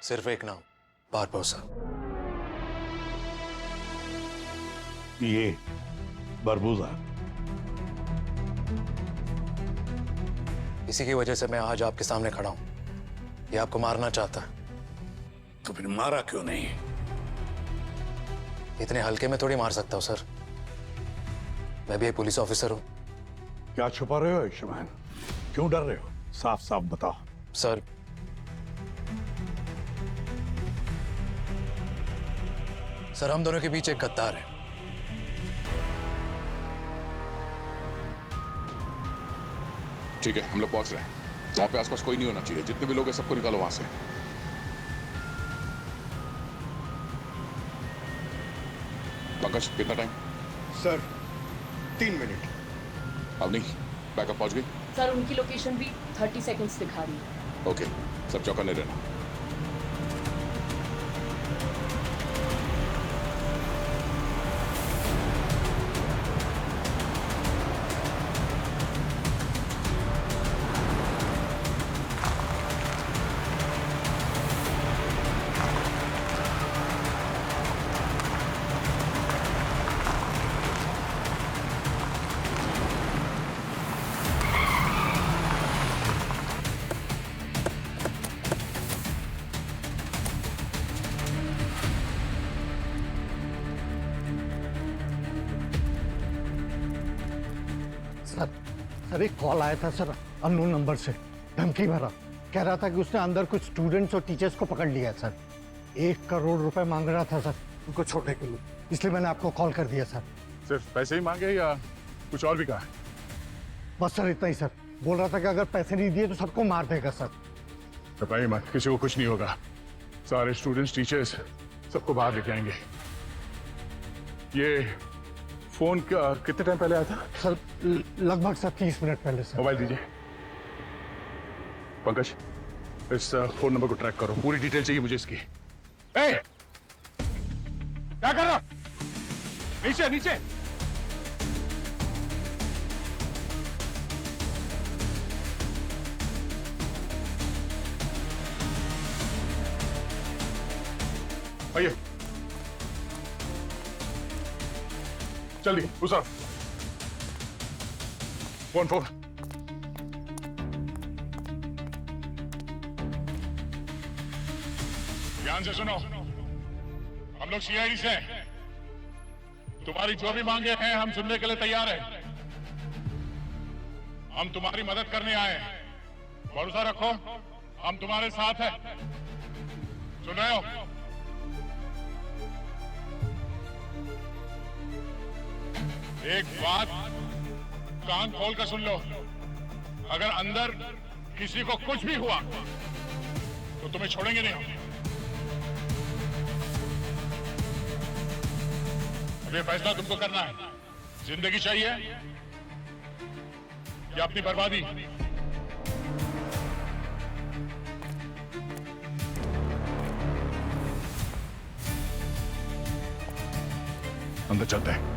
सिर्फ एक नाम, बारबोसा। ये बरबूजा। इसी की वजह से मैं आज आपके सामने खड़ा हूं। ये आपको मारना चाहता है। तो फिर मारा क्यों नहीं? इतने हल्के में थोड़ी मार सकता हूं सर। मैं भी एक पुलिस ऑफिसर हूं। क्या छुपा रहे हो आयुष्मान? क्यों डर रहे हो? साफ साफ बताओ। सर, हम दोनों के बीच एक गद्दार है। ठीक है, हम लोग पहुंच रहे हैं। वहां पे आसपास कोई नहीं होना चाहिए। जितने भी लोग हैं सबको निकालो वहां से। पंकज, कितना टाइम? Sir 3 minute. अब नहीं, बैकअप पहुंच गई? सर उनकी लोकेशन भी 30 सेकंड्स दिखा रही है। ओके, सब चौकन्ने रहना। सर एक कॉल आया था सर, अननोन नंबर से, धमकी भरा। कह रहा था कि उसने अंदर कुछ स्टूडेंट्स और टीचर्स को पकड़ लिया है सर। 1 करोड़ रुपए मांग रहा था सर उनको छोड़ने के लिए, इसलिए मैंने आपको कॉल कर दिया सर। सिर्फ पैसे ही मांगे या कुछ और भी कहा? बस सर इतना ही सर। बोल रहा था कि अगर पैसे नहीं दिए तो सबको मार देगा सर। घबराइए मत, किसी को कुछ नहीं होगा। सारे स्टूडेंट्स, टीचर्स सबको बाहर लेके आएंगे। ये फोन कितने टाइम पहले आया था? सर लगभग सर 30 मिनट पहले सर। मोबाइल दीजिए। पंकज, इस फोन नंबर को ट्रैक करो। पूरी डिटेल चाहिए मुझे इसकी। ए! क्या कर रहा? नीचे नीचे। आइए, जल्दी उतर। फोन। ध्यान से सुनो, हम लोग सीआईडी से हैं। तुम्हारी जो भी मांगे हैं हम सुनने के लिए तैयार हैं। हम तुम्हारी मदद करने आए हैं। भरोसा रखो, हम तुम्हारे साथ हैं। सुन रहे हो? एक बात कान खोल कर सुन लो, अगर अंदर किसी को कुछ भी हुआ तो तुम्हें छोड़ेंगे नहीं। अब ये फैसला तुमको करना है। जिंदगी चाहिए या अपनी बर्बादी? अंदर चलते हैं।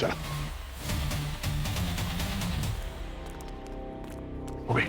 चला हो गई।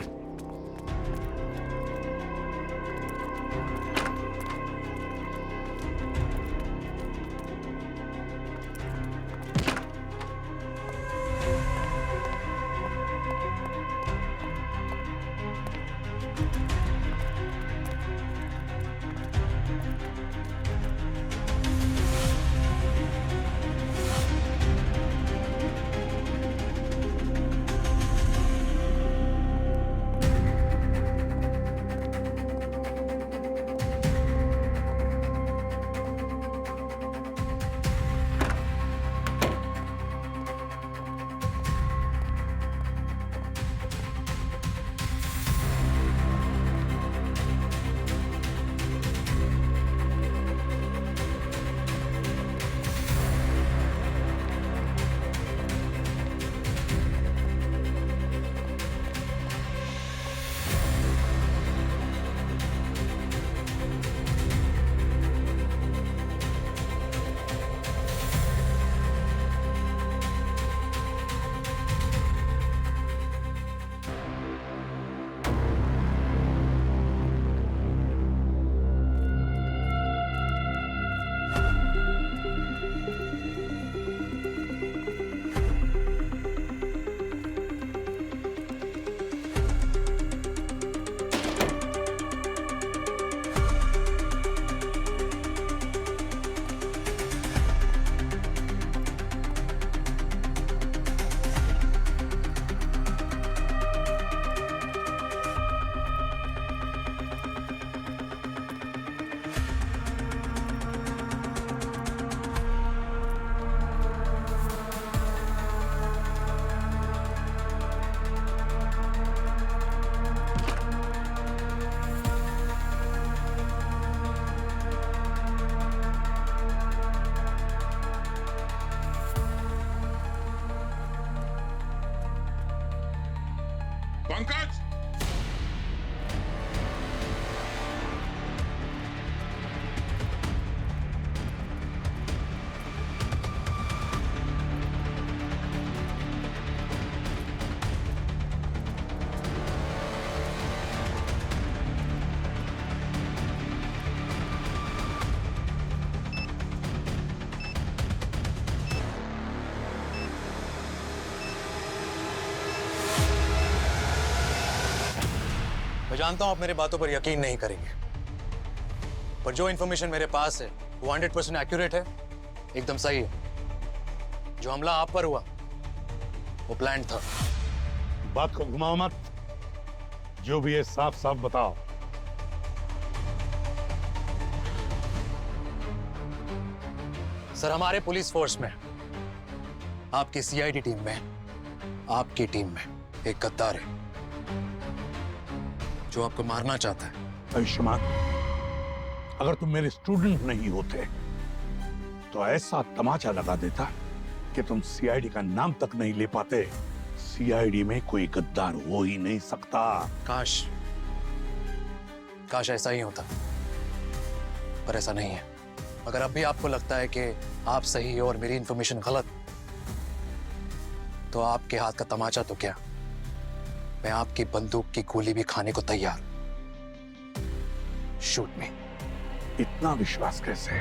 जानता हूं आप मेरी बातों पर यकीन नहीं करेंगे, पर जो इंफॉर्मेशन मेरे पास है वो 100% एक्यूरेट है, एकदम सही है। जो हमला आप पर हुआ वो प्लान था। बात को घुमाओ मत, जो भी है साफ साफ बताओ। सर, हमारे पुलिस फोर्स में, आपकी सीआईडी टीम में, आपकी टीम में एक गद्दार है जो आपको मारना चाहता है। आयुष्मान, अगर तुम मेरे स्टूडेंट नहीं होते तो ऐसा तमाचा लगा देता कि तुम सीआईडी का नाम तक नहीं ले पाते। सीआईडी में कोई गद्दार हो ही नहीं सकता। काश ऐसा ही होता, पर ऐसा नहीं है। अगर अब भी आपको लगता है कि आप सही हो और मेरी इंफॉर्मेशन गलत, तो आपके हाथ का तमाचा तो क्या, मैं आपकी बंदूक की गोली भी खाने को तैयार। शूट मी। इतना विश्वास कैसे?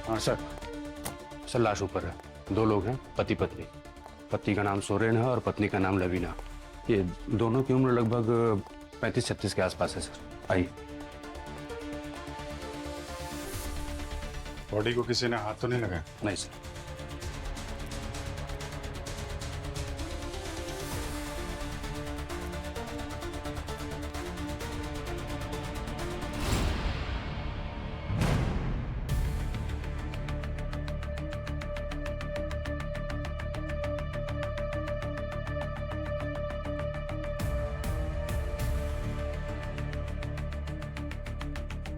हाँ सर, लाश ऊपर है। 2 लोग हैं, पति पत्नी। पति का नाम सोरेन है और पत्नी का नाम लवीना। ये दोनों की उम्र लगभग 35-36 के आसपास है सर। आइए। बॉडी को किसी ने हाथ तो नहीं लगाया? नहीं sir.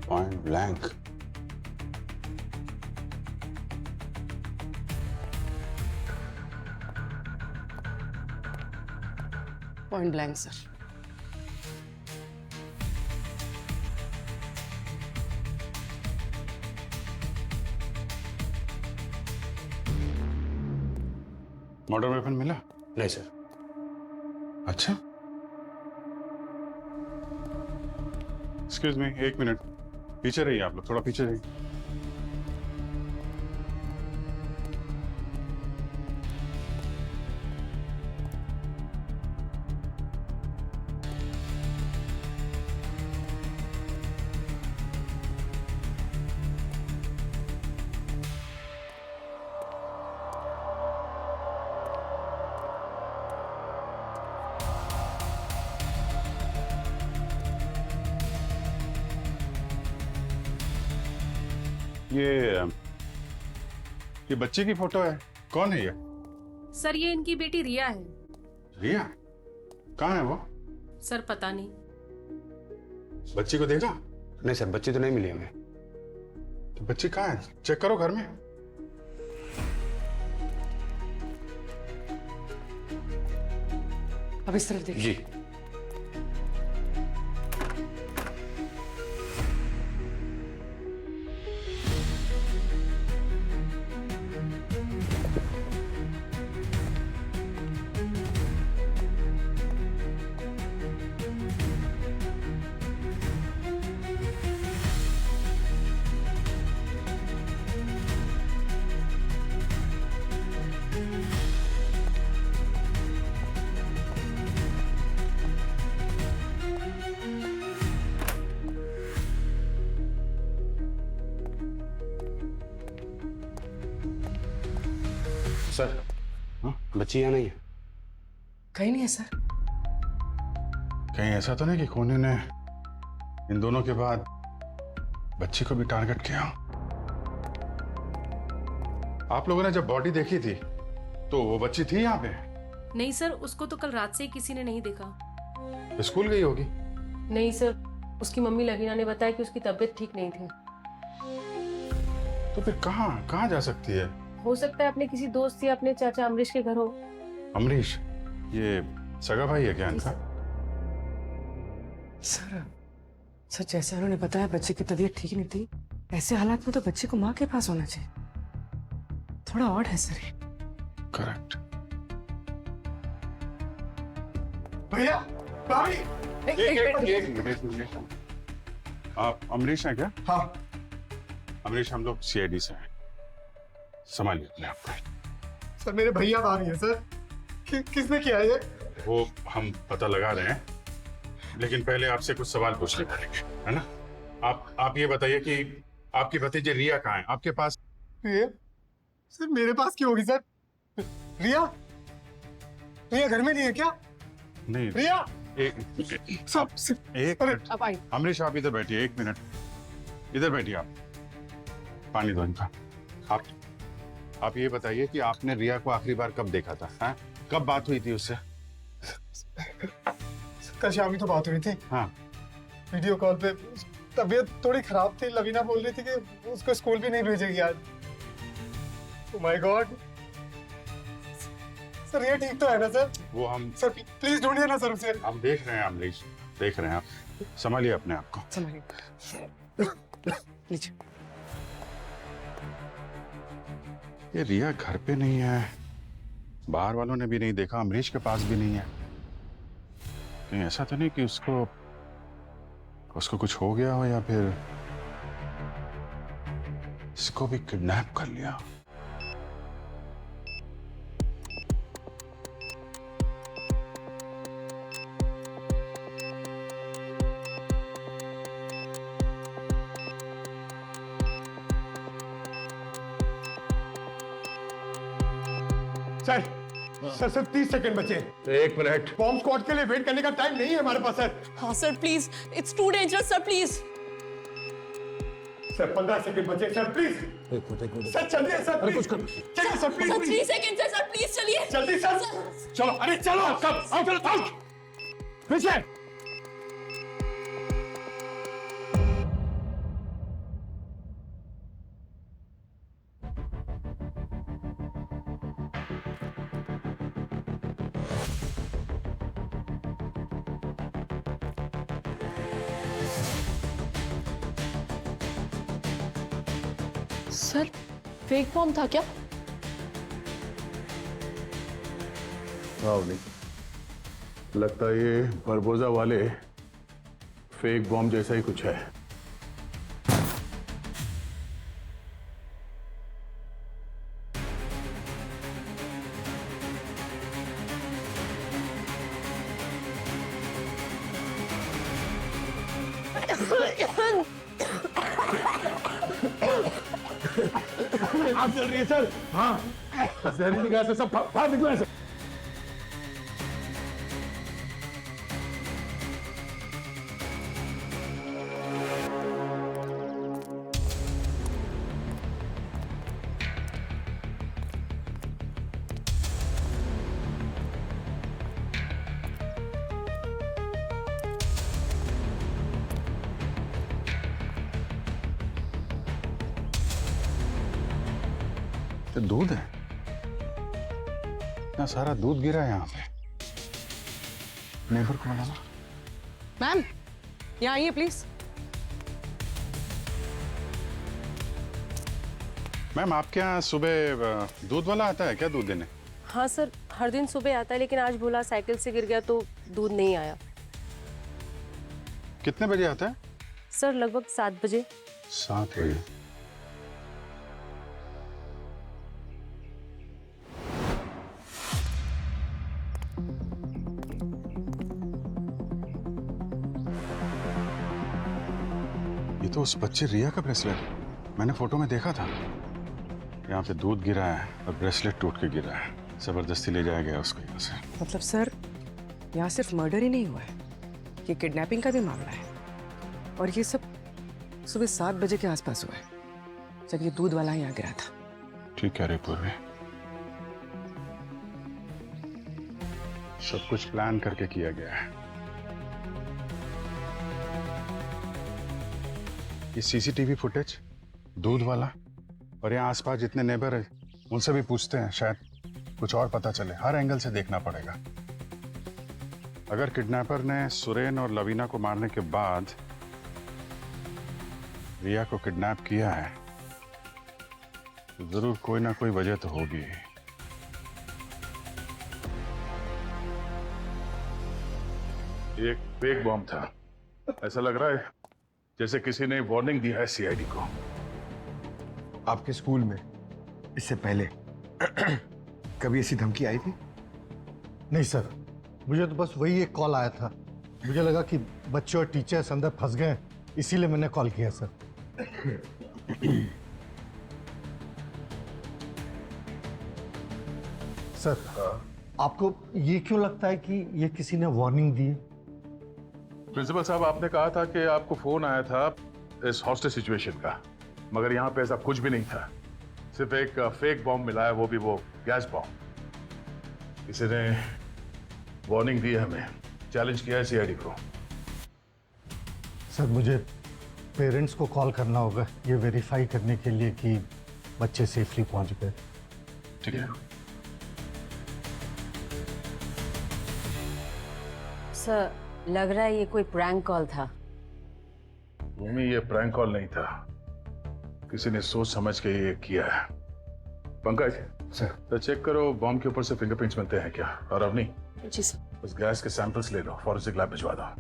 Point blank. Point blank sir. Murder weapon मिला? नहीं सर। अच्छा, एक्सक्यूज मी, 1 मिनट पीछे रहिए। आप लोग थोड़ा पीछे रहिए। ये बच्ची की फोटो है। कौन है ये? सर, ये इनकी बेटी रिया है। रिया? कहाँ है वो? सर पता नहीं। बच्ची को देखा? नहीं सर, बच्ची तो नहीं मिली हमें। तो बच्ची कहाँ है? चेक करो घर में। अब इस तरफ देखिए। जी। सर, हाँ, बच्ची यहाँ नहीं है। कहीं नहीं है सर। कहीं ऐसा तो नहीं कि कोने ने इन दोनों के बाद बच्ची को भी टारगेट किया? आप लोगों ने जब बॉडी देखी थी तो वो बच्ची थी यहाँ पे? नहीं सर, उसको तो कल रात से ही किसी ने नहीं देखा। स्कूल गई होगी। नहीं सर, उसकी मम्मी लवीना ने बताया कि उसकी तबीयत ठीक नहीं थी। तो फिर कहाँ जा सकती है? हो सकता है अपने किसी दोस्त या अपने चाचा अमरीश के घर हो। अमरीश? ये सगा भाई है क्या इनका? सर जैसे उन्होंने बताया बच्चे की तबीयत ठीक नहीं थी, ऐसे हालात में तो बच्चे को माँ के पास होना चाहिए। थोड़ा ऑड है सर। करेक्ट। भैया, भाभी, एक मिनट। आप अमरीश हैं क्या? हाँ। अमरीश, हम लोग सीआईडी से हैं। संभालिए अपने आप को। सर मेरे भैया भाभी है सर। किसने किया ये? वो हम पता लगा रहे हैं, लेकिन पहले आपसे कुछ सवाल पूछने पड़ेंगे, है ना? आप ये बताइए कि आपकी भतीजी रिया कहाँ है आपके पास? रिया? सर मेरे पास क्यों होगी सर? रिया? रिया घर में नहीं है क्या? नहीं। रिया? एक मिनट। अब आई। अमरीश आप इधर बैठिए, 1 मिनट इधर बैठिए। आप पानी दो इनका। आप ये बताइए कि आपने रिया को आखिरी बार कब देखा था? हाँ, कब बात हुई थी उससे? कल शाम ही तो बात हुई थी। हाँ, वीडियो कॉल पे। तबीयत थोड़ी खराब थी, लवीना बोल रही थी कि उसको स्कूल भी नहीं भेजेगी आज। Oh my God. सर ये ठीक तो है ना सर? वो हम सर प्लीज ढूंढिए ना सर उसे। हम देख रहे हैं अमरीश, देख रहे हैं। आप संभालिए अपने आप को। संभालिए। लीजिए। ये रिया घर पे नहीं है, बाहर वालों ने भी नहीं देखा, अमरीश के पास भी नहीं है। कहीं ऐसा तो नहीं कि उसको कुछ हो गया हो या फिर इसको भी किडनैप कर लिया? सर सर सिर्फ 30 सेकंड बचे। 1 मिनट। बॉम्ब स्क्वाड के लिए वेट करने का टाइम नहीं है हमारे पास सर। हाँ sir please, it's too dangerous sir, please. Sir 15 second बचे सर, प्लीज। सर चलिए सर, प्लीज चलिए सर, प्लीज। सर 3 सेकंड है सर, प्लीज चलिए जल्दी सर। चलो अरे चलो सब आओ, चलो आओ पीछे। सर फेक बॉम्ब था क्या? नहीं, लगता है ये बरबोजा वाले फेक बॉम्ब जैसा ही कुछ है। आप चल रही है सर? हाँ, जहरीली गैस से सब बाहर निकला है सर। दूध है, इतना सारा दूध गिरा है यहाँ पे। नेबर को बुलाना। मैम यहाँ आइए प्लीज। मैम आपके यहाँ सुबह दूध वाला आता है क्या दूध देने? हाँ सर, हर दिन सुबह आता है, लेकिन आज भोला साइकिल से गिर गया तो दूध नहीं आया। कितने बजे आता है? सर लगभग 7 बजे। 7 बजे। ये तो उस बच्चे रिया का ब्रेसलेट, मैंने फोटो में देखा था। यहाँ पे दूध गिरा है और ब्रेसलेट टूट के गिरा है। जबरदस्ती ले जाया गया उसको यहाँ से। मतलब सर यहाँ सिर्फ मर्डर ही नहीं हुआ है, ये किडनैपिंग का भी मामला है। और ये सब सुबह 7 बजे के आसपास हुआ है, जब ये दूध वाला यहाँ गिरा था। ठीक कह रहे पूर्वी, सब कुछ प्लान करके किया गया है। ये सीसीटीवी फुटेज, दूध वाला और यहाँ आसपास जितने नेबर है उनसे भी पूछते हैं, शायद कुछ और पता चले। हर एंगल से देखना पड़ेगा। अगर किडनैपर ने सुरेन और लवीना को मारने के बाद रिया को किडनैप किया है तो जरूर कोई ना कोई वजह तो होगी। एक फेक बॉम्ब था। ऐसा लग रहा है जैसे किसी ने वार्निंग दिया है सीआईडी को। आपके स्कूल में इससे पहले कभी ऐसी धमकी आई थी? नहीं सर, मुझे तो बस वही एक कॉल आया था। मुझे लगा कि बच्चे और टीचर्स अंदर फंस गए, इसीलिए मैंने कॉल किया सर। सर, आपको ये क्यों लगता है कि ये किसी ने वार्निंग दी है? प्रिंसिपल साहब, आपने कहा था कि आपको फोन आया था इस हॉस्टेज सिचुएशन का, मगर यहाँ पे ऐसा कुछ भी नहीं था। सिर्फ एक फेक बॉम्ब मिला है, वो भी वो गैस बॉम्ब। किसी ने वार्निंग दी है हमें, चैलेंज किया है सीआईडी को। सर, मुझे पेरेंट्स को कॉल करना होगा ये वेरीफाई करने के लिए कि बच्चे सेफली पहुंच गए। ठीक है सर, लग रहा है ये कोई प्रैंक कॉल था। मम्मी, ये प्रैंक कॉल नहीं था, किसी ने सोच समझ के ये किया है। पंकज सर, तो चेक करो बॉम्ब के ऊपर से फिंगरप्रिंट्स मिलते हैं क्या। और अवनी, जी सर। उस गैस के सैंपल्स ले लो, फॉरेंसिक लैब भिजवा दो।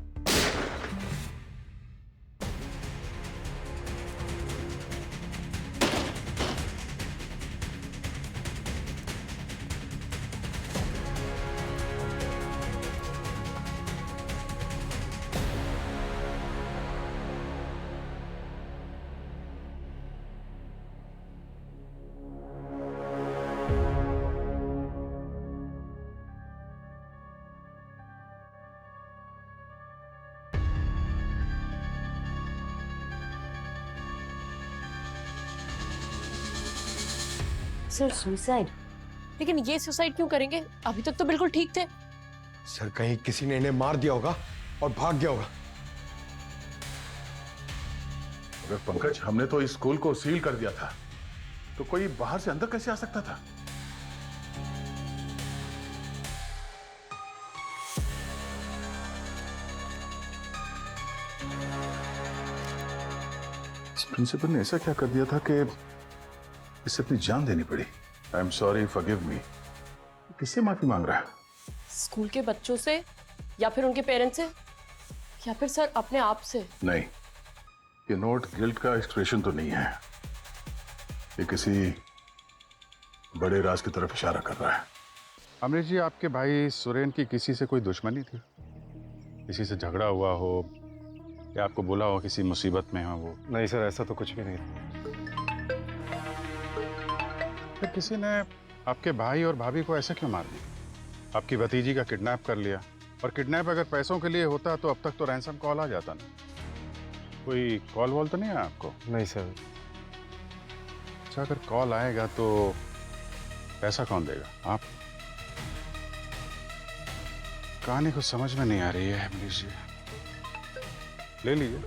Sir, suicide? लेकिन ये सुसाइड क्यों करेंगे? अभी तक तो बिल्कुल ठीक थे। सर कहीं किसी ने इन्हें मार दिया होगा और भाग गया होगा। अरे पंकज, हमने तो इस स्कूल को सील कर दिया था, तो कोई बाहर से अंदर कैसे आ सकता था? प्रिंसिपल ने ऐसा क्या कर दिया था कि इसे अपनी जान देनी पड़ी? I am sorry, forgive me. किससे माफी मांग रहा है? स्कूल के बच्चों से, या फिर उनके पेरेंट्स से, या फिर सर अपने आप से? नहीं, ये नोट गिल्ट का एक्सप्रेशन तो नहीं है, ये किसी बड़े राज की तरफ इशारा कर रहा है। अमरीश जी, आपके भाई सुरेन की किसी से कोई दुश्मनी थी? किसी से झगड़ा हुआ हो या आपको बोला हो किसी मुसीबत में हो वो? नहीं सर, ऐसा तो कुछ भी नहीं था। फिर किसी ने आपके भाई और भाभी को ऐसे क्यों मार दिया? आपकी भतीजी का किडनैप कर लिया, और किडनैप अगर पैसों के लिए होता तो अब तक तो रैंसम कॉल आ जाता ना। कोई कॉल वॉल तो नहीं है आपको? नहीं सर। अच्छा, अगर कॉल आएगा तो पैसा कौन देगा? आप? कहानी कुछ समझ में नहीं आ रही है अमरीश जी। ले लीजिए,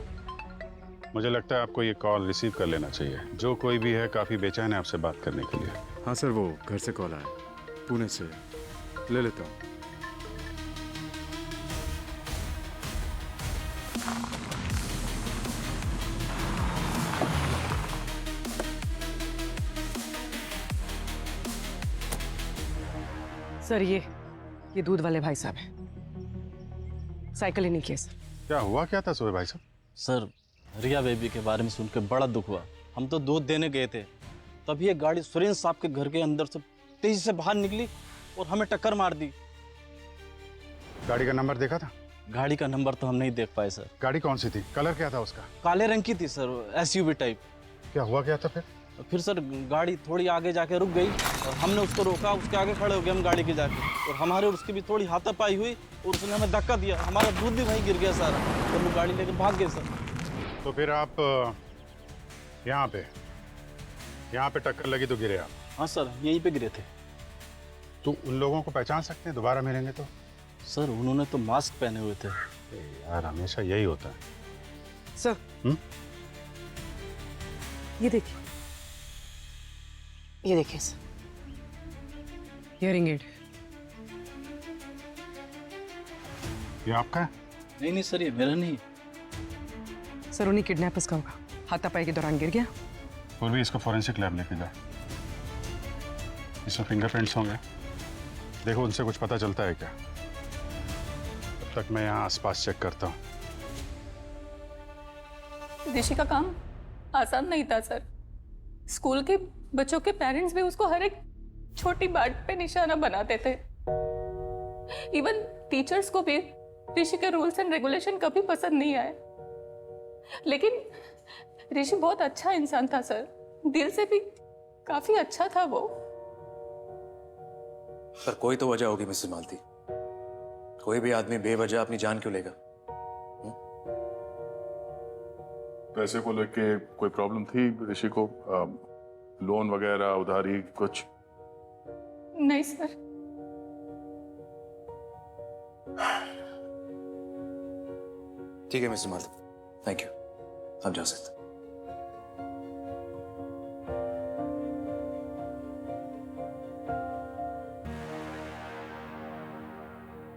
मुझे लगता है आपको ये कॉल रिसीव कर लेना चाहिए। जो कोई भी है काफी बेचैन है आपसे बात करने के लिए। हाँ सर, वो घर से कॉल आया, पुणे से। ले लेता हूँ। सर, ये दूध वाले भाई साहब हैं। साइकिल ही नहीं किए सर। क्या हुआ क्या था सुबह भाई साहब? सर, रिया बेबी के बारे में सुनकर बड़ा दुख हुआ। हम तो दूध देने गए थे, तभी एक गाड़ी सुरेन साहब के घर के अंदर से तेजी से बाहर निकली और हमें टक्कर मार दी। गाड़ी का नंबर देखा था? गाड़ी का नंबर तो हम नहीं देख पाए सर। गाड़ी कौन सी थी? कलर क्या था उसका? काले रंग की थी सर, एसयूवी टाइप। क्या हुआ क्या था फिर? फिर सर गाड़ी थोड़ी आगे जाके रुक गई और हमने उसको रोका, उसके आगे खड़े हो गए हम गाड़ी के जाके, और हमारे और उसकी भी थोड़ी हाथापाई हुई और उसने हमें धक्का दिया। हमारा दूध भी वहीं गिर गया सारा, तो वो गाड़ी लेकर भाग गए सर। तो फिर आप यहाँ पे टक्कर लगी तो गिरे आप? हाँ सर, यहीं पे गिरे थे। तो उन लोगों को पहचान सकते हैं दोबारा मिलेंगे तो? सर उन्होंने तो मास्क पहने हुए थे। यार हमेशा यही होता है। सर, ये देखिए, ये देखिए सर, हियरिंग एड। ये आपका है? नहीं सर, ये मेरा नहीं। सर, उन्हीं किडनैपर्स का होगा। हाथापाई के दौरान गिर गया। और भी इसको फॉरेंसिक लैब लेके जाओ, इसमें फिंगरप्रिंट्स होंगे, देखो उनसे कुछ पता चलता है क्या। तब तक मैं यहाँ आसपास चेक करता हूँ। विदेशी का काम आसान नहीं था सर। स्कूल के बच्चों के पेरेंट्स भी उसको हर एक छोटी बात पे निशाना बनाते थे। इवन टीचर्स को भी ऋषि के रूल्स एंड रेगुलेशन कभी पसंद नहीं आए। लेकिन ऋषि बहुत अच्छा इंसान था सर, दिल से भी काफी अच्छा था वो। पर कोई तो वजह होगी मिसेस मालती। कोई भी आदमी बेवजह अपनी जान क्यों लेगा? पैसे को लेके कोई प्रॉब्लम थी ऋषि को? लोन वगैरह, उधारी कुछ? नहीं सर। ठीक है मिसेस मालती, थैंक यू, आप जा सकते हैं।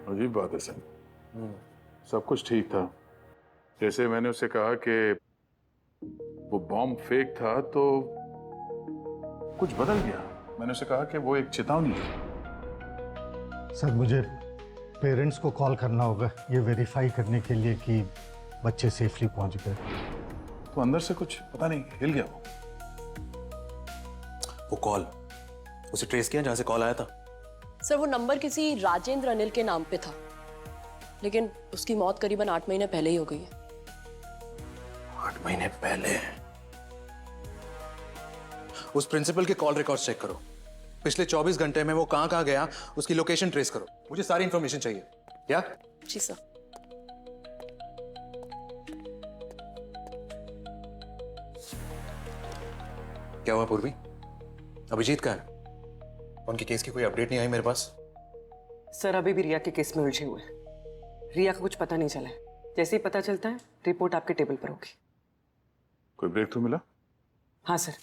अजीब बात है सर, सब कुछ ठीक था। जैसे मैंने उससे कहा कि वो बॉम्ब फेक था तो कुछ बदल गया। मैंने उसे कहा कि वो एक चेतावनी है। सर मुझे पेरेंट्स को कॉल करना होगा ये वेरीफाई करने के लिए कि बच्चे सेफली पहुंच गए। तो अंदर से कुछ पता नहीं हिल गया वो कॉल, उसे ट्रेस किया जहां से कॉल आया था? सर वो नंबर किसी राजेंद्र अनिल के नाम पे था, लेकिन उसकी मौत करीबन 8 महीने पहले ही हो गई है। 8 महीने पहले? उस प्रिंसिपल के कॉल रिकॉर्ड्स चेक करो। पिछले 24 घंटे में वो कहां गया उसकी लोकेशन ट्रेस करो। मुझे सारी इंफॉर्मेशन चाहिए। क्या? जी सर। क्या हुआ पूर्वी? अभिजीत कहाँ है? उनके केस की कोई अपडेट नहीं आई मेरे पास। सर अभी भी रिया के केस में उलझे हुए हैं। रिया का कुछ पता नहीं चला है। जैसे ही पता चलता है रिपोर्ट आपके टेबल पर होगी। कोई ब्रेक थ्रू मिला? हाँ सर,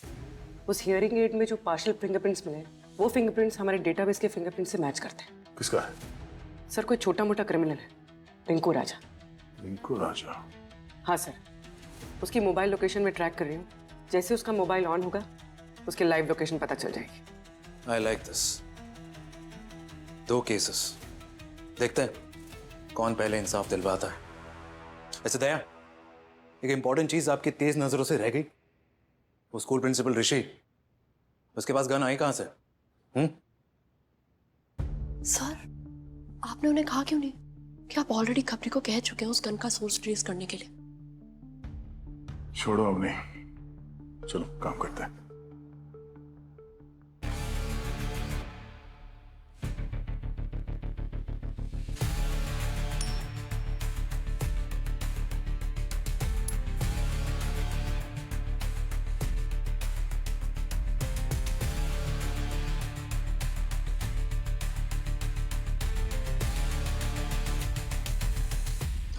उस हियरिंग एड में जो पार्शियल फिंगरप्रिंट्स मिले वो फिंगरप्रिंट्स हमारे डेटाबेस के फिंगरप्रिंट से मैच करते हैं। किसका है? सर कोई छोटा मोटा क्रिमिनल है, रिंकू राजा। रिंकू राजा? हाँ सर, उसकी मोबाइल लोकेशन में ट्रैक कर रही हूँ। जैसे उसका मोबाइल ऑन होगा उसकी लाइव लोकेशन पता चल जाएगी। I like this. 2 केसेस, देखते हैं कौन पहले इंसाफ दिलवाता है। ऐसे दया, एक इंपॉर्टेंट चीज आपकी तेज नजरों से रह गई। वो स्कूल प्रिंसिपल ऋषि, उसके पास गन आई कहां से? सर आपने उन्हें कहा क्यों नहीं कि आप ऑलरेडी खबरी को कह चुके हैं उस गन का सोर्स ट्रेस करने के लिए? छोड़ो अब नहीं, चलो काम करते हैं।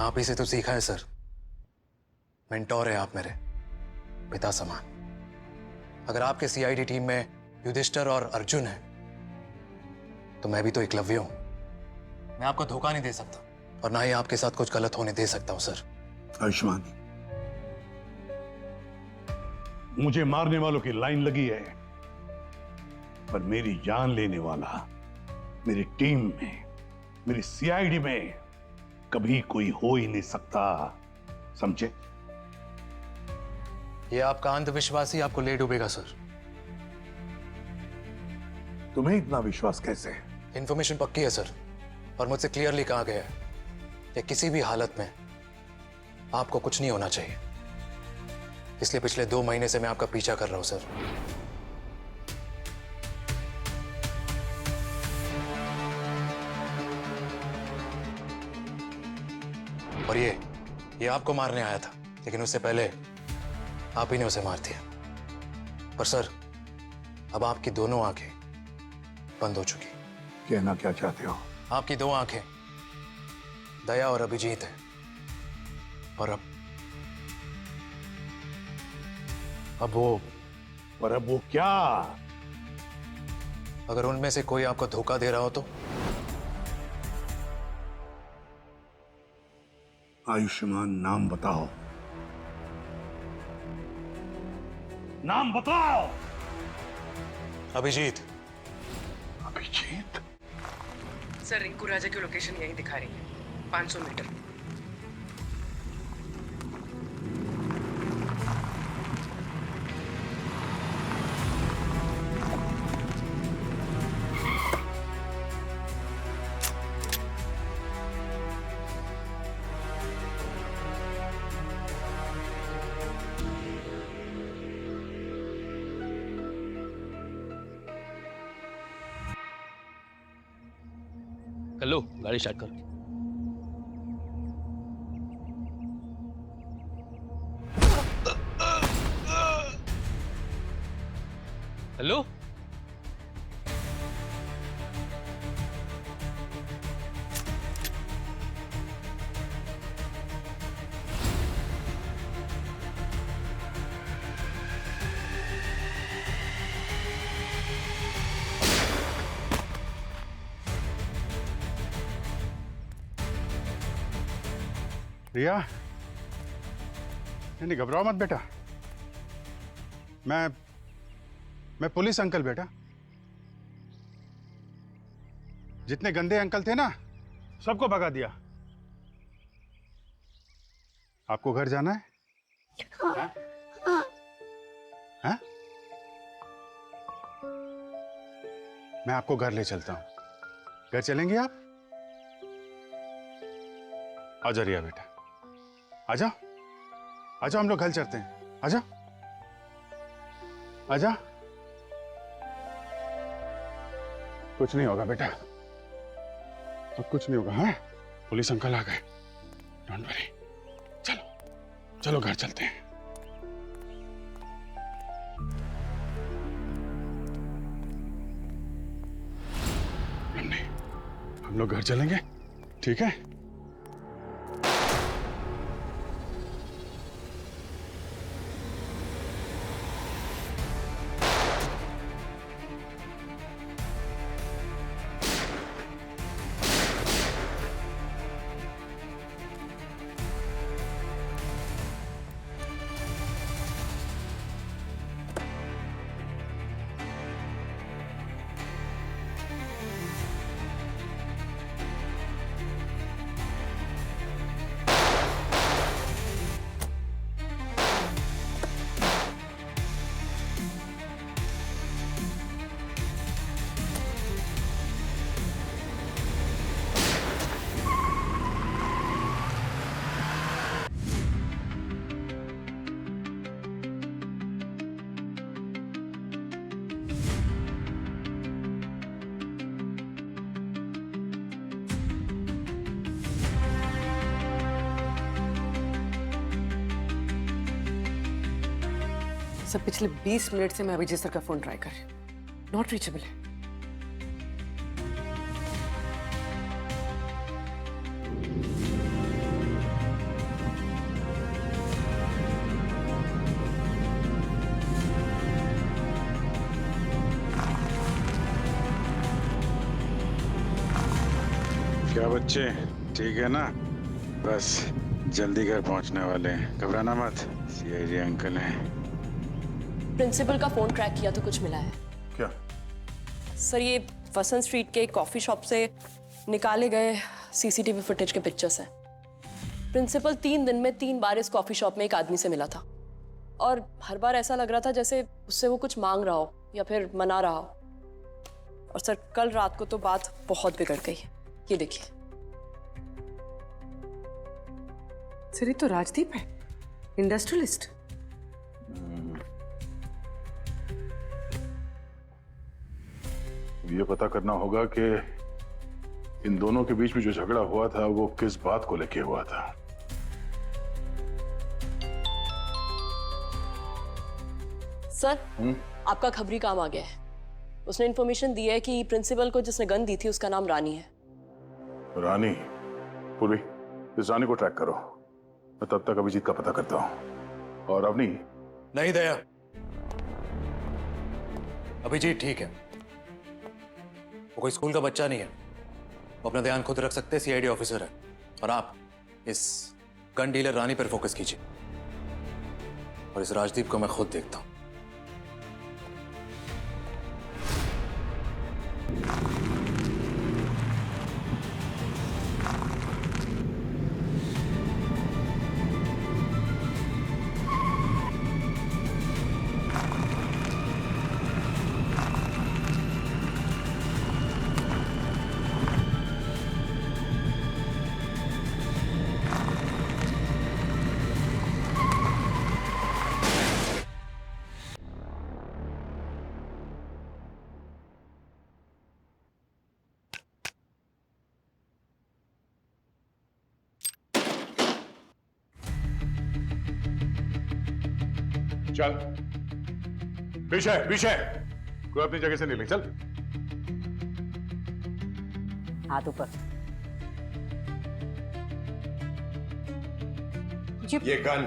आप ही से तो सीखा है सर। मेंटोर है आप मेरे, पिता समान। अगर आपके सीआईडी टीम में युधिष्ठिर और अर्जुन है तो मैं भी तो एकलव्य हूं। मैं आपको धोखा नहीं दे सकता और ना ही आपके साथ कुछ गलत होने दे सकता हूं सर। आयुष्मान, मुझे मारने वालों की लाइन लगी है, पर मेरी जान लेने वाला मेरी टीम में, मेरी सीआईडी में कभी कोई हो ही नहीं सकता, समझे? ये आपका अंधविश्वास ही आपको ले डूबेगा सर। तुम्हें इतना विश्वास कैसे? इंफॉर्मेशन पक्की है सर, और मुझसे क्लियरली कहा गया है कि किसी भी हालत में आपको कुछ नहीं होना चाहिए। इसलिए पिछले 2 महीने से मैं आपका पीछा कर रहा हूं सर। और ये आपको मारने आया था, लेकिन उससे पहले आप ही ने उसे मार दिया। पर सर अब आपकी दोनों आंखें बंद हो चुकी। कहना क्या चाहते हो? आपकी 2 आंखें दया और अभिजीत है, और अब वो क्या? अगर उनमें से कोई आपको धोखा दे रहा हो तो? आयुष्मान, नाम बताओ, नाम बताओ। अभिजीत। अभिजीत? सर रिंकू राजा की लोकेशन यही दिखा रही है, 500 मीटर। हेलो, गाड़ी स्टार्ट कर। हेलो, रिया, नहीं घबराओ मत बेटा। मैं पुलिस अंकल बेटा। जितने गंदे अंकल थे ना, सबको भगा दिया। आपको घर जाना है? हाँ? मैं आपको घर ले चलता हूं। घर चलेंगे आप? आ जा रिया बेटा, आ जाओ, आ जाओ, हम लोग घर चलते हैं। आ जाओ, आ जा। कुछ नहीं होगा बेटा, अब कुछ नहीं होगा। हाँ, पुलिस अंकल आ गए, डोंट वरी। चलो चलो घर चलते हैं। हम लोग घर चलेंगे, ठीक है? सर पिछले 20 मिनट से मैं अभिजीत सर का फोन ट्राई कर रही हूँ, नॉट रीचेबल है। क्या बच्चे, ठीक है ना? बस जल्दी घर पहुंचने वाले हैं, घबराना मत। सीआईडी अंकल हैं। प्रिंसिपल का फोन ट्रैक किया तो कुछ मिला है क्या? सर, ये वसंत स्ट्रीट के एक कॉफी शॉप से निकाले गए सीसीटीवी फुटेज के पिक्चर्स हैं। प्रिंसिपल 3 दिन में 3 बार इस कॉफी शॉप में एक आदमी से मिला था, और हर बार ऐसा लग रहा था जैसे उससे वो कुछ मांग रहा हो या फिर मना रहा हो। और सर, कल रात को तो बात बहुत बिगड़ गई। ये देखिए। सर ये तो राजदीप है, इंडस्ट्रियलिस्ट। ये पता करना होगा कि इन दोनों के बीच में जो झगड़ा हुआ था वो किस बात को लेके हुआ था। सर, आपका खबरी काम आ गया है। उसने इंफॉर्मेशन दी है कि प्रिंसिपल को जिसने गन दी थी उसका नाम रानी है। रानी? पूर्वी, इस रानी को ट्रैक करो, मैं तब तक अभिजीत का पता करता हूं। और अवनी? नहीं दया, अभिजीत ठीक है, वो कोई स्कूल का बच्चा नहीं है। वो अपना ध्यान खुद रख सकते, सीआईडी ऑफिसर है। और आप इस गन डीलर रानी पर फोकस कीजिए, और इस राजदीप को मैं खुद देखता हूं। चल पीछे पीछे, कोई अपनी जगह से नहीं ले, चल। हाथ ऊपर। ये गन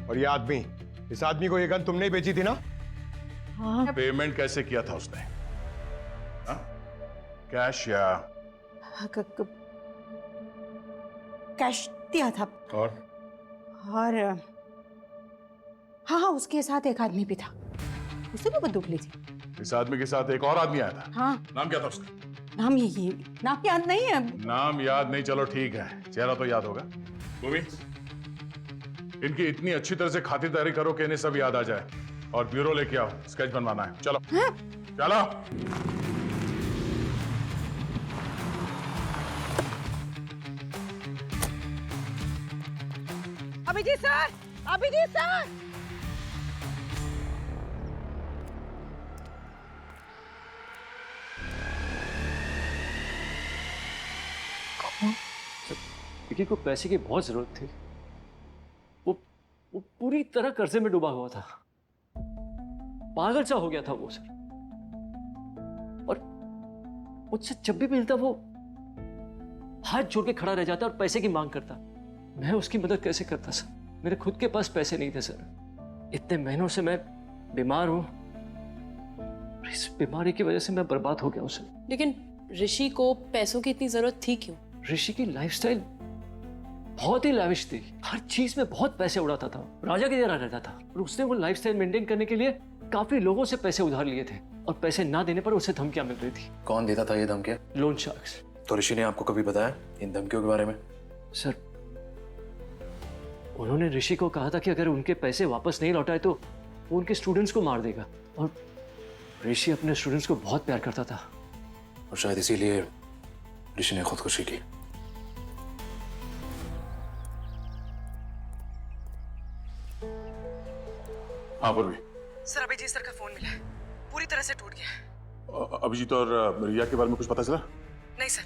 और ये आदमी, इस आदमी को ये गन तुमने ही बेची थी ना? हाँ। पेमेंट कैसे किया था उसने? हाँ? कैश या कैश दिया था। और हाँ हाँ, उसके साथ एक आदमी भी था, उसने भी बंदूक ली थी। इस आदमी के साथ एक और आदमी आया था। हाँ। नाम क्या था उसका? नाम यही, नाम याद नहीं है। नाम याद नहीं, चलो ठीक है, चेहरा तो याद होगा। भूमि, इनकी इतनी अच्छी तरह से खातिरदारी करो कि इन्हें सब याद आ जाए, और ब्यूरो लेके आओ, स्केच बनवाना है। चलो चलो। Abhijeet sir, Abhijeet sir. विकी को पैसे की बहुत जरूरत थी। वो पूरी तरह कर्जे में डूबा हुआ था, पागल सा हो गया था वो सर। और मुझसे जब भी मिलता वो हाथ जोड़ के खड़ा रह जाता और पैसे की मांग करता। मैं उसकी मदद कैसे करता सर? मेरे खुद के पास पैसे नहीं थे सर। इतने महीनों से मैं बीमार हूं, इस बीमारी की वजह से मैं बर्बाद हो गया हूं सर। लेकिन ऋषि को पैसों की इतनी जरूरत थी क्यों? ऋषि की लाइफस्टाइल बहुत ही लाविश थी, हर चीज में बहुत पैसे उड़ाता था, राजा की तरह रहता था। और उसने वो लाइफस्टाइल मेंटेन करने के लिए काफी लोगों से पैसे उधार लिए थे, और पैसे ना देने पर उसे धमकियां मिल रही थी। कौन देता था ये धमकियां? Loan sharks. तो ऋषि ने आपको कभी बताया इन धमकियों के बारे में? सर, उन्होंने ऋषि को कहा था कि अगर उनके पैसे वापस नहीं लौटाए तो वो उनके स्टूडेंट्स को मार देगा। और ऋषि अपने स्टूडेंट्स को बहुत प्यार करता था, और शायद इसीलिए ऋषि ने खुदकुशी की। हाँ पूर्वी। सर, अभिजीत सर का फोन मिला है, पूरी तरह से टूट गया है। अभिजीत और रिया के बारे में कुछ पता चला? नहीं सर,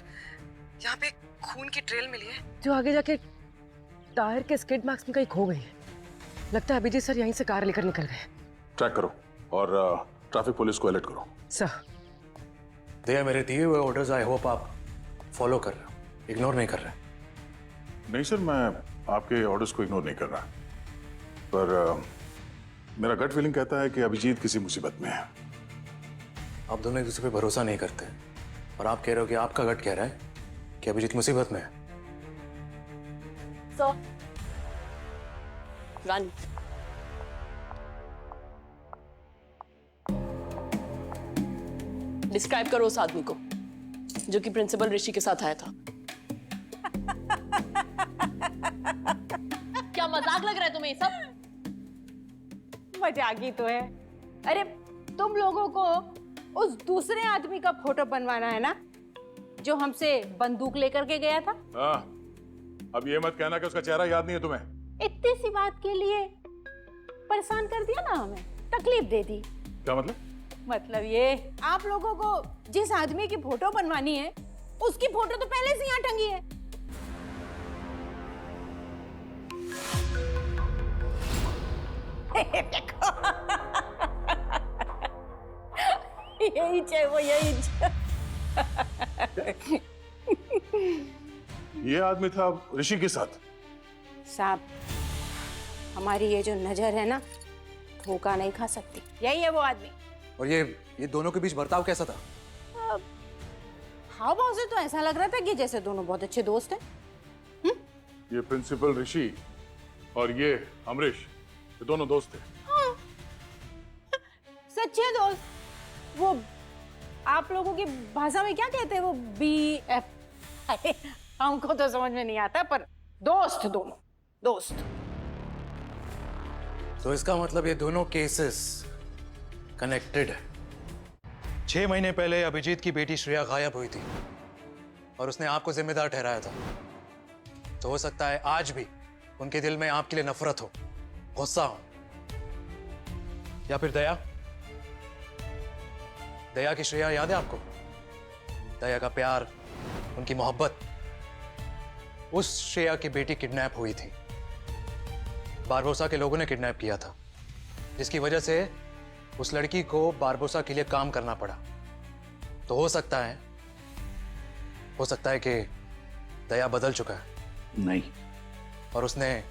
यहाँ पे खून की ट्रेल मिली है जो आगे जाके टायर के स्किड मार्क्स में कहीं खो गई है। लगता है अभिजीत सर यहीं से कार लेकर निकल गए। ट्रैक करो और ट्रैफिक पुलिस को अलर्ट करो। सर, दया, मेरे दिए हुए ऑर्डर्स आई होप आप फॉलो कर रहे हो, इग्नोर नहीं कर रहे। नहीं सर, मैं आपके ऑर्डर्स को इग्नोर नहीं कर रहा, पर मेरा गट फीलिंग कहता है कि अभिजीत किसी मुसीबत में है। आप दोनों एक दूसरे पे भरोसा नहीं करते, और आप कह रहे हो कि आपका गट कह रहा है कि अभिजीत मुसीबत में है। सर, रानी, डिस्क्राइब करो उस आदमी को जो कि प्रिंसिपल ऋषि के साथ आया था। क्या मजाक लग रहा है तुम्हें ये सब? मजाक ही तो है। अरे तुम लोगों को उस दूसरे आदमी का फोटो बनवाना है ना, जो हमसे बंदूक लेकर के गया था। हाँ, अब ये मत कहना कि उसका चेहरा याद नहीं है तुम्हें। इतनी सी बात के लिए परेशान कर दिया ना, हमें तकलीफ दे दी। क्या मतलब? मतलब ये, आप लोगों को जिस आदमी की फोटो बनवानी है उसकी फोटो तो पहले से यहाँ टंगी है। यही चाहिए, वो यही ये आदमी था ऋषि के साथ। साहब, हमारी ये जो नजर है ना, धोखा नहीं खा सकती। यही है वो आदमी। और ये दोनों के बीच बर्ताव कैसा था? हाव भाव से तो ऐसा लग रहा था कि जैसे दोनों बहुत अच्छे दोस्त हैं। ये प्रिंसिपल ऋषि और ये अमरीश, ये दोनों दोस्त थे। हाँ, सच्चे दोस्त। वो आप लोगों की भाषा में क्या कहते हैं, वो BF? हमको तो समझ में नहीं आता, पर दोस्त, दोनों दोस्त। तो इसका मतलब ये दोनों केसेस कनेक्टेड है। 6 महीने पहले अभिजीत की बेटी श्रेया गायब हुई थी और उसने आपको जिम्मेदार ठहराया था। तो हो सकता है आज भी उनके दिल में आपके लिए नफरत हो, गुस्सा हो, या फिर दया। दया की श्रेया याद है आपको? दया का प्यार, उनकी मोहब्बत। उस श्रेया की बेटी किडनैप हुई थी बारबोसा के लोगों ने किडनैप किया था, जिसकी वजह से उस लड़की को बारबोसा के लिए काम करना पड़ा। तो हो सकता है कि दया बदल चुका है। नहीं, और उसने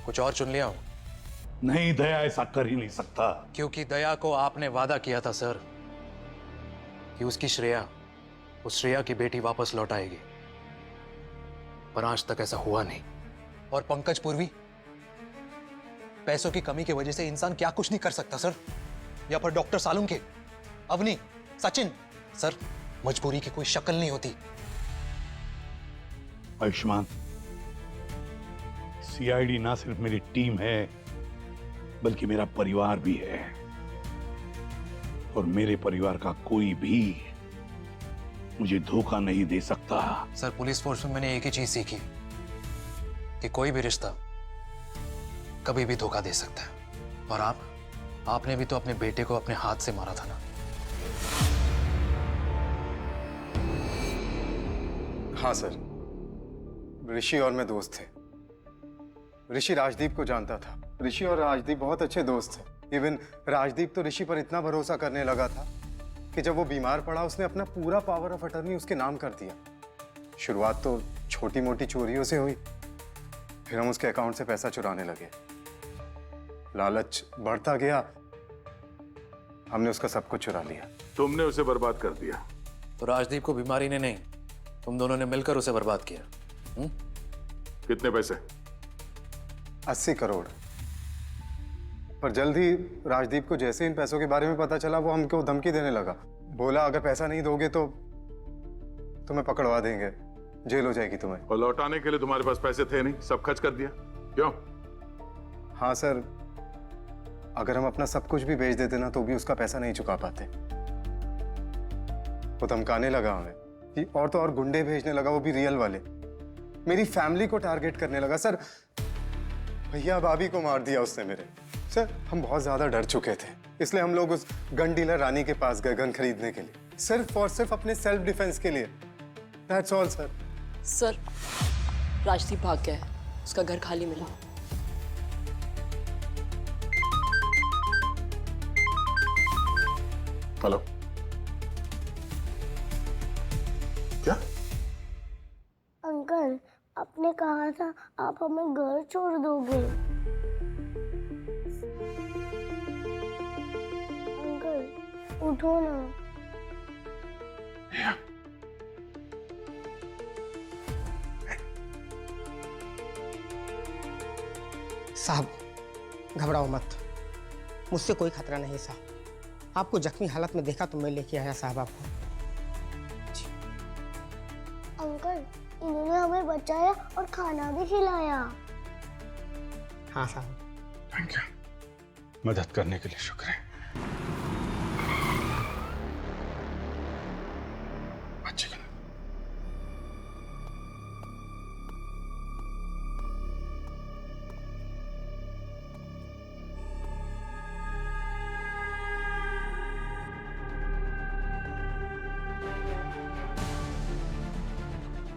कुछ और चुन लिया हो। नहीं, दया ऐसा कर ही नहीं सकता। क्योंकि दया को आपने वादा किया था सर कि उसकी श्रेया, उस श्रेया की बेटी वापस लौट आएगी, पर आज तक ऐसा हुआ नहीं। और पंकज पूर्वी, पैसों की कमी की वजह से इंसान क्या कुछ नहीं कर सकता सर। या पर डॉक्टर सालुंके, अवनी, सचिन, सर मजबूरी की कोई शक्ल नहीं होती। आयुष्मान, सीआईडी ना सिर्फ मेरी टीम है बल्कि मेरा परिवार भी है, और मेरे परिवार का कोई भी मुझे धोखा नहीं दे सकता। सर पुलिस फोर्स में मैंने एक ही चीज सीखी कि कोई भी रिश्ता कभी भी धोखा दे सकता है। और आपने भी तो अपने बेटे को अपने हाथ से मारा था ना। हाँ सर, ऋषि और मैं दोस्त थे। ऋषि राजदीप को जानता था। ऋषि और राजदीप बहुत अच्छे दोस्त थे। इवन राजदीप तो ऋषि पर इतना भरोसा करने लगा था कि जब वो बीमार पड़ा उसने अपना पूरा पावर ऑफ अटर्नी उसके नाम कर दिया। शुरुआत तो छोटी मोटी चोरियों से हुई, फिर हम उसके अकाउंट से पैसा चुराने लगे। लालच बढ़ता गया, हमने उसका सब कुछ चुरा लिया। तुमने उसे बर्बाद कर दिया। तो राजदीप को बीमारी ने नहीं, तुम दोनों ने मिलकर उसे बर्बाद किया। कितने पैसे? 80 करोड़। पर जल्द ही राजदीप को जैसे इन पैसों के बारे में पता चला, वो हमको धमकी देने लगा। बोला अगर पैसा नहीं दोगे तो तुम्हें पकड़वा देंगे, जेल हो जाएगी तुम्हें। और लौटाने के लिए तुम्हारे पास पैसे थे नहीं, सब खर्च कर दिया। क्यों? हाँ सर, अगर हम अपना सब कुछ भी बेच देते ना तो भी उसका पैसा नहीं चुका पाते। वो धमकाने लगा हमें कि और तो और गुंडे भेजने लगा, वो भी रियल वाले। मेरी फैमिली को टारगेट करने लगा। सर भैया भाभी को मार दिया उसने मेरे। सर हम बहुत ज्यादा डर चुके थे, इसलिए हम लोग उस गन डीलर रानी के पास गए गन खरीदने के लिए, सिर्फ और सिर्फ अपने सेल्फ डिफेंस के लिए। That's all sir. Sir Rajdeep भाग गया है, उसका घर खाली मिला। हेलो, क्या? अंकल, आपने कहा था आप हमें घर छोड़ दोगे। अंकल उठो ना। साहब घबराओ मत, मुझसे कोई खतरा नहीं साहब। आपको जख्मी हालत में देखा तो मैं लेके आया साहब आपको। अंकल इन्होंने हमें बचाया और खाना भी खिलाया। हाँ साहब। थैंक यू, मदद करने के लिए शुक्र है। बच्चे का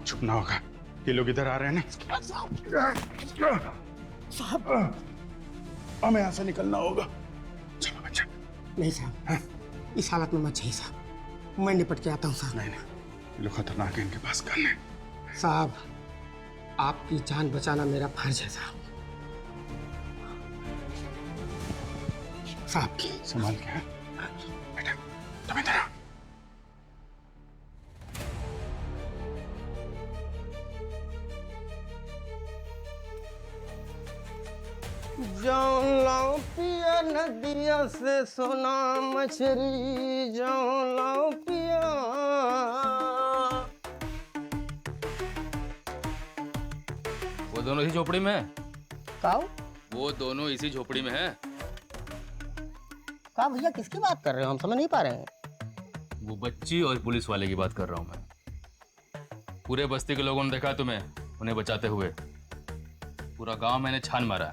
छुपना होगा। ये लोग इधर आ रहे हैं ना साहब, हमें यहाँ से निकलना होगा। चलो बच्चा। नहीं साहब, इस हालत में मत जाइए साहब, मैं निपट के आता हूँ साहब। नहीं, ये लोग खतरनाक है, इनके पास गन है। साहब आपकी जान बचाना मेरा फर्ज है साहब। साहब की संभाल के। बेटा तुम इधर आओ। जाऊं लाऊं पिया नदिया से सोना मछली, जाऊं लाऊं पिया। वो दोनों इसी झोपड़ी में है। काऊ? वो दोनों इसी झोपड़ी में है। का भैया किसकी बात कर रहे हो, हम समझ नहीं पा रहे हैं। वो बच्ची और पुलिस वाले की बात कर रहा हूँ मैं। पूरे बस्ती के लोगों ने देखा तुम्हें उन्हें बचाते हुए। पूरा गांव मैंने छान मारा,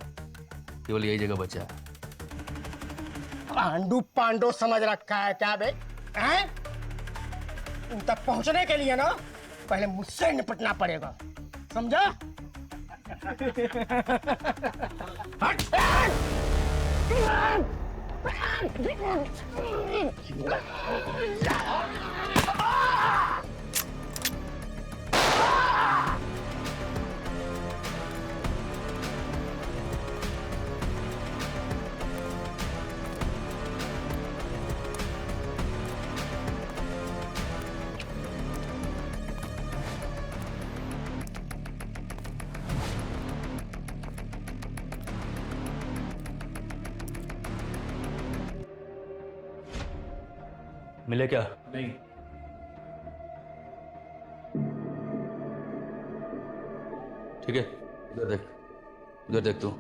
केवल यही जगह बचा है। पांडु पांडु समझ रखा है क्या बे? हैं? उन तक पहुंचने के लिए ना पहले मुझसे निपटना पड़ेगा, समझा? मिले क्या? नहीं। ठीक है, इधर देख तू।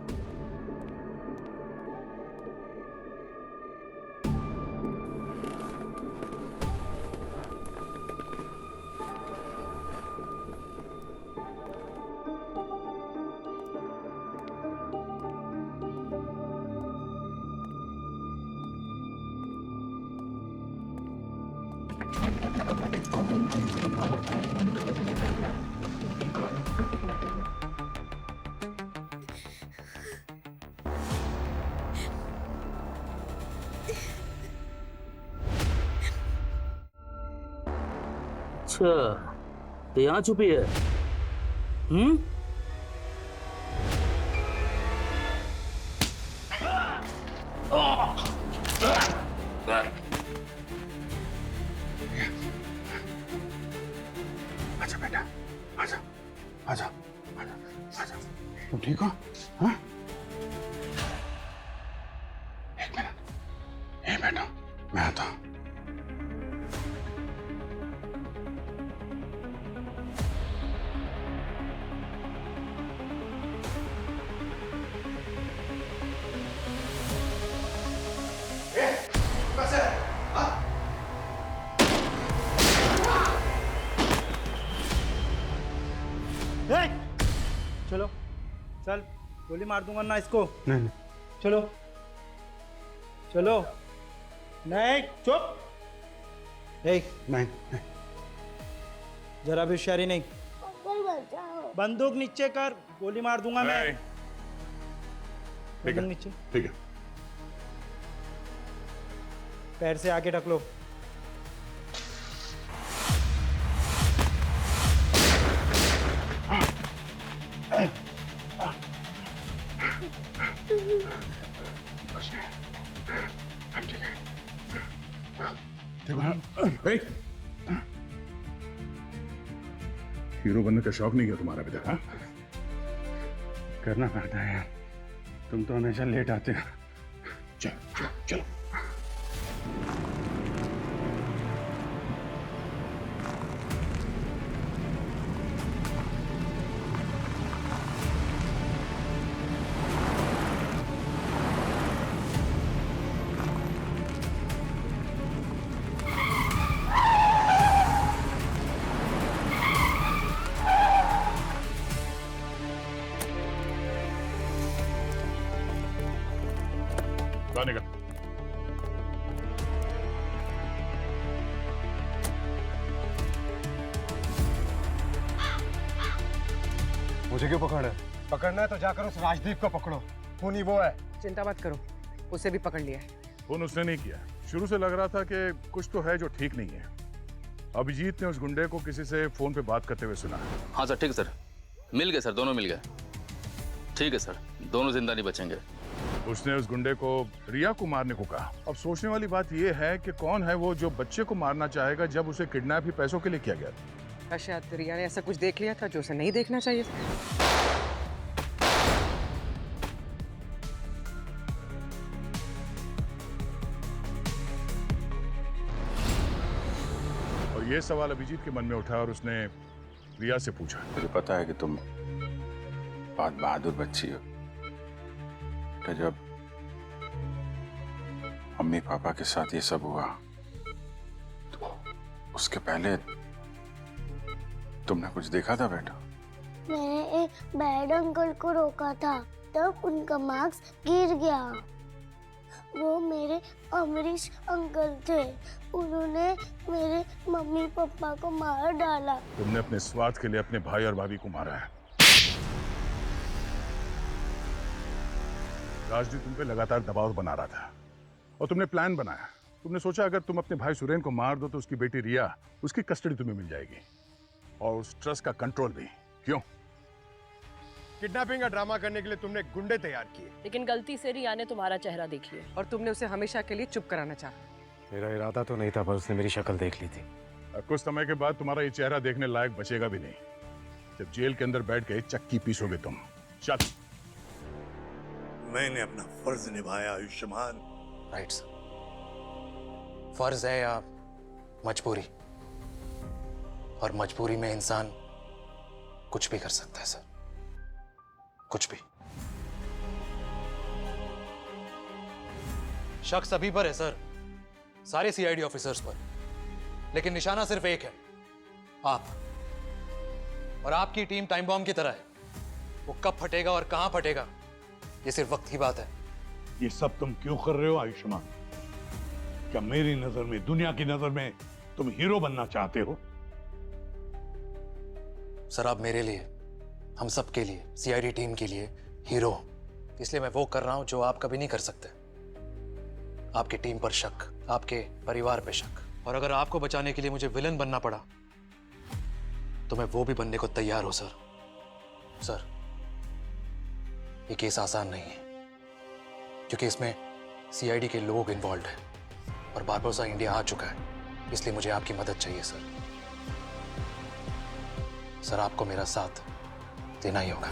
अच्छा, तो यहाँ छुपी है? आजा बेटा, आजा, आजा, आजा, आजा। तुम ठीक हो? हाँ? एक मिनट। ए बेटा, मैं आता हूँ। चलो, चल, गोली मार दूंगा ना इसको। नहीं, चलो, चलो। नहीं, चुप। नहीं। जरा भी होशियारी नहीं। अंकल बचाओ। बंदूक नीचे कर, गोली मार दूंगा मैं। ठीक है, नीचे। ठीक है। पैर से आगे ढक लो। हीरो बनने का शौक नहीं है तुम्हारा बेटा? हाँ? करना पड़ता है यार, तुम तो हमेशा लेट आते हो। चलो चलो। बाहर निकल। मुझे क्यों पकड़ है? पकड़ना है तो जाकर उस राजदीप को पकड़ो, खूनी वो है। चिंता मत करो, उसे भी पकड़ लिया है। फोन उसने नहीं किया। शुरू से लग रहा था कि कुछ तो है जो ठीक नहीं है। अभिजीत ने उस गुंडे को किसी से फोन पे बात करते हुए सुना। हाँ सर, ठीक है सर, मिल गए सर, दोनों मिल गए। ठीक है सर, दोनों जिंदा नहीं बचेंगे। उसने उस गुंडे को रिया को मारने को कहा। अब सोचने वाली बात यह है कि कौन है वो जो बच्चे को मारना चाहेगा जब उसे किडनैप ही पैसों के लिए किया गया था। शायद रिया ने ऐसा कुछ देख लिया था जो उसे नहीं देखना चाहिए था। और ये सवाल अभिजीत के मन में उठा और उसने रिया से पूछा। मुझे पता है कि तुम बहुत बहादुर बच्ची हो, कि जब मम्मी पापा के साथ ये सब हुआ तो उसके पहले तुमने कुछ देखा था बेटा? मैंने एक बैड अंकल को रोका था, तब उनका मार्क्स गिर गया। वो मेरे अमरीश अंकल थे, उन्होंने मेरे मम्मी पापा को मार डाला। तुमने अपने स्वार्थ के लिए अपने भाई और भाभी को मारा है। राजदीप तुम पे लगातार दबाव बना रहा था और तुमने प्लान बनाया। तुमने सोचा अगर तुम अपने भाई सुरेन को मार दो तो उसकी बेटी रिया, उसकी कस्टडी तुम्हें मिल जाएगी और उस ट्रस्ट का कंट्रोल भी। क्यों? किडनैपिंग का ड्रामा करने के लिए तुमने गुंडे तैयार किए, लेकिन गलती से रिया ने तुम्हारा चेहरा देख लिया और तुमने उसे हमेशा के लिए चुप कराना चाहा। मेरा इरादा तो नहीं था, पर उसने मेरी शक्ल देख ली थी। कुछ समय के बाद तुम्हारा ये चेहरा देखने लायक बचेगा भी नहीं, जब जेल के अंदर बैठ के चक्की पीसोगे तुम। चल। मैंने अपना फर्ज निभाया आयुष्मान। राइट सर, फर्ज है या मजबूरी, और मजबूरी में इंसान कुछ भी कर सकता है सर, कुछ भी। शक सभी पर है सर, सारे सीआईडी ऑफिसर्स पर, लेकिन निशाना सिर्फ एक है, आप। और आपकी टीम टाइम बॉम्ब की तरह है, वो कब फटेगा और कहां फटेगा ये सिर्फ वक्त की बात है। ये सब तुम क्यों कर रहे हो आयुष्मान? क्या मेरी नजर में, दुनिया की नजर में तुम हीरो बनना चाहते हो? सर आप मेरे लिए, हम सब के लिए, सीआईडी टीम के लिए हीरो, इसलिए मैं वो कर रहा हूं जो आप कभी नहीं कर सकते। आपकी टीम पर शक, आपके परिवार पे शक, और अगर आपको बचाने के लिए मुझे विलन बनना पड़ा तो मैं वो भी बनने को तैयार हूं सर। सर ये केस आसान नहीं है, क्योंकि इसमें सीआईडी के लोग इन्वॉल्व हैं और बारबोसा इंडिया आ चुका है, इसलिए मुझे आपकी मदद चाहिए सर। सर आपको मेरा साथ देना ही होगा।